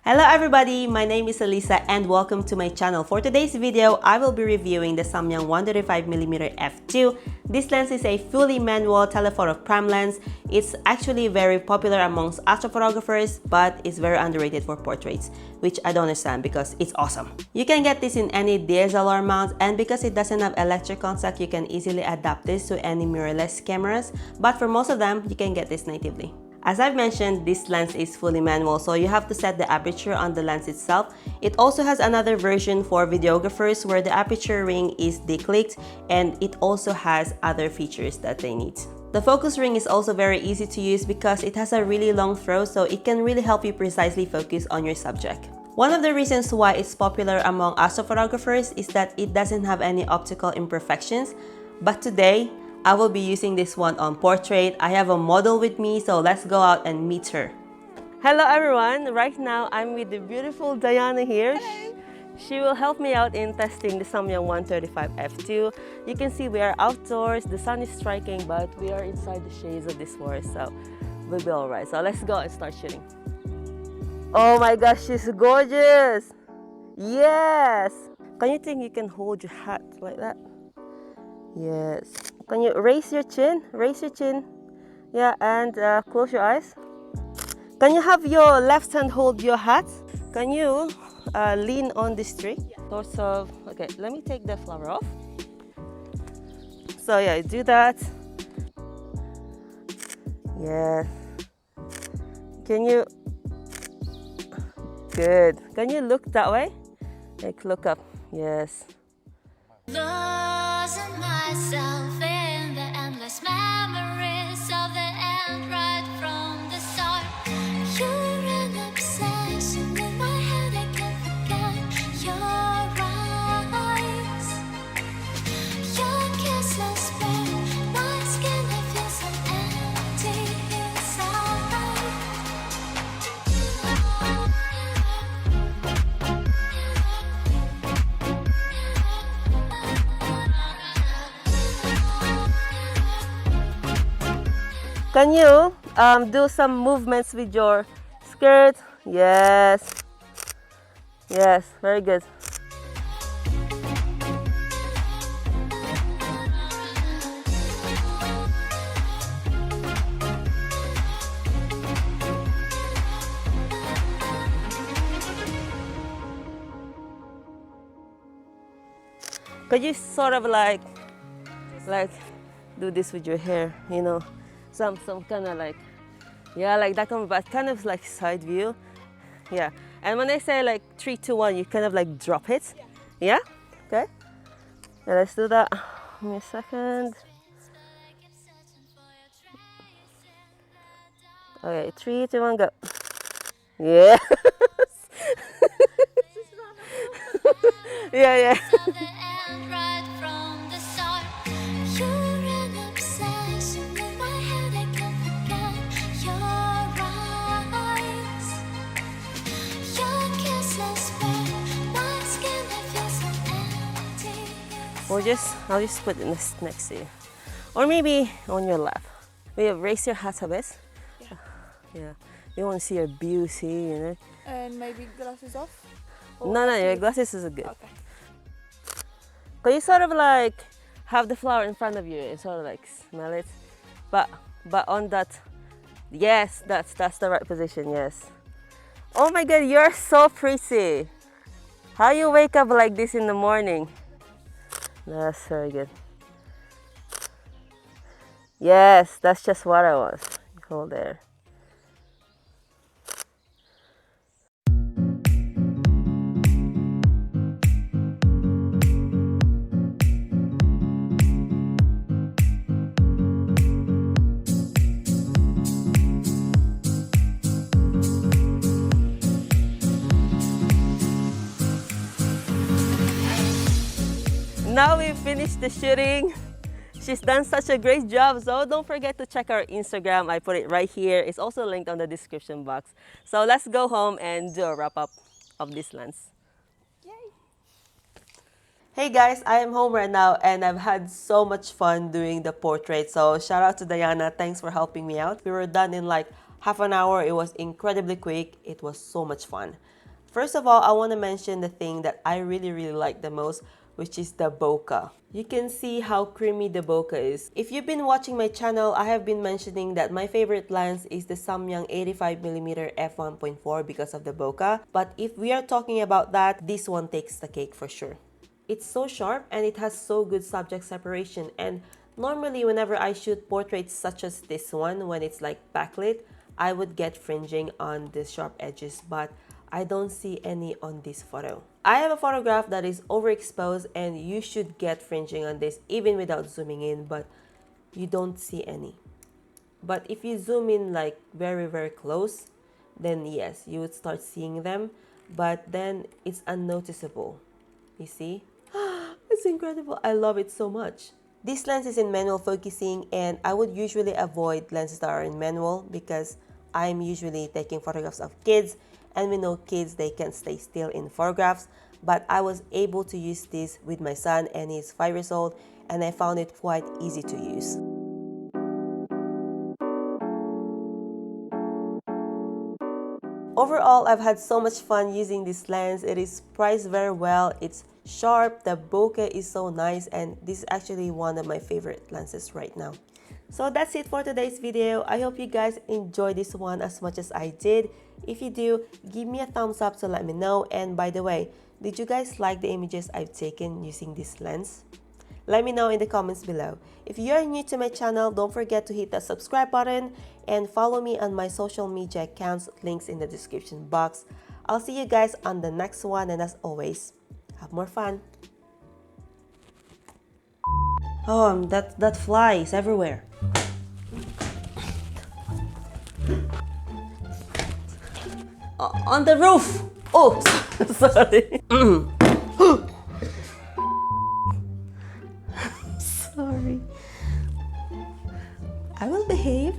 Hello everybody, my name is Elisa and welcome to my channel. For today's video, I will be reviewing the Samyang 135mm f2. This lens is a fully manual telephoto prime lens. It's actually very popular amongst astrophotographers, but it's very underrated for portraits, which I don't understand because it's awesome. You can get this in any DSLR mount, and because it doesn't have electric contact, you can easily adapt this to any mirrorless cameras, but for most of them, you can get this natively. As I've mentioned, this lens is fully manual, so you have to set the aperture on the lens itself. It also has another version for videographers where the aperture ring is declicked, and it also has other features that they need. The focus ring is also very easy to use because it has a really long throw, so it can really help you precisely focus on your subject. One of the reasons why it's popular among astrophotographers is that it doesn't have any optical imperfections, but today, I will be using this one on portrait. I have a model with me, so let's go out and meet her. Hello everyone! Right now, I'm with the beautiful Diana here. Hello. She will help me out in testing the Samyang 135 f2. You can see we are outdoors, the sun is striking, but we are inside the shades of this forest, so we'll be alright. So let's go and start shooting. Oh my gosh, she's gorgeous! Yes! Can you think you can hold your hat like that? Yes. Can you raise your chin? Raise your chin. Yeah, and close your eyes. Can you have your left hand hold your hat? Can you lean on this tree? Yeah. Sort of. Okay, let me take the flower off. So yeah, do that. Yeah. Can you? Good. Can you look that way? Like look up. Yes. Losing myself in the endless memories of the end right from the start. You're an obsession in my head, I can't forget your eyes. Your kisses burn my skin, I feel so empty inside. Can you do some movements with your skirt? Yes. Yes, very good. Could you sort of like do this with your hair, you know? Some kind of like, yeah, like that kind of, but kind of like side view. Yeah. And when I say like 3, 2, 1, you kind of like drop it. Yeah? Okay. Yeah, let's do that. Give me a second. Okay, 3, 2, 1, go. Yeah. Yeah, yeah. I'll just put it next to you. Or maybe on your lap. Maybe raise your hat a bit. Yeah. Yeah. You want to see your beauty, you know? And maybe glasses off? No, your glasses is good. Okay. Can you sort of like have the flower in front of you and sort of like smell it? But on that, yes, that's the right position, yes. Oh my God, you're so pretty. How you wake up like this in the morning? That's very good. Yes, that's just what I want. Hold there. Now we've finished the shooting. She's done such a great job, so don't forget to check our Instagram. I put it right here. It's also linked on the description box. So let's go home and do a wrap-up of this lens. Yay! Hey guys, I am home right now and I've had so much fun doing the portrait. So shout out to Diana, thanks for helping me out. We were done in like half an hour. It was incredibly quick. It was so much fun. First of all, I want to mention the thing that I really like the most, which is the bokeh. You can see how creamy the bokeh is. If you've been watching my channel, I have been mentioning that my favorite lens is the Samyang 85mm f1.4 because of the bokeh. But if we are talking about that, this one takes the cake for sure. It's so sharp and it has so good subject separation, and normally whenever I shoot portraits such as this one, when it's like backlit, I would get fringing on the sharp edges, but I don't see any on this photo. I have a photograph that is overexposed and you should get fringing on this even without zooming in, but you don't see any. But if you zoom in like very close, then yes, you would start seeing them, but then it's unnoticeable. You see? It's incredible. I love it so much. This lens is in manual focusing, and I would usually avoid lenses that are in manual because I'm usually taking photographs of kids, and we know kids, they can't stay still in photographs. But I was able to use this with my son, and he's 5 years old, and I found it quite easy to use. Overall, I've had so much fun using this lens. It is priced very well, it's sharp, the bokeh is so nice, and this is actually one of my favorite lenses right now. So that's it for today's video. I hope you guys enjoyed this one as much as I did. If you do, give me a thumbs up to let me know. And by the way, did you guys like the images I've taken using this lens? Let me know in the comments below. If you are new to my channel, don't forget to hit that subscribe button and follow me on my social media accounts, links in the description box. I'll see you guys on the next one, and as always, have more fun. Oh, that fly is everywhere. On the roof! Oh, sorry. Sorry. I will behave.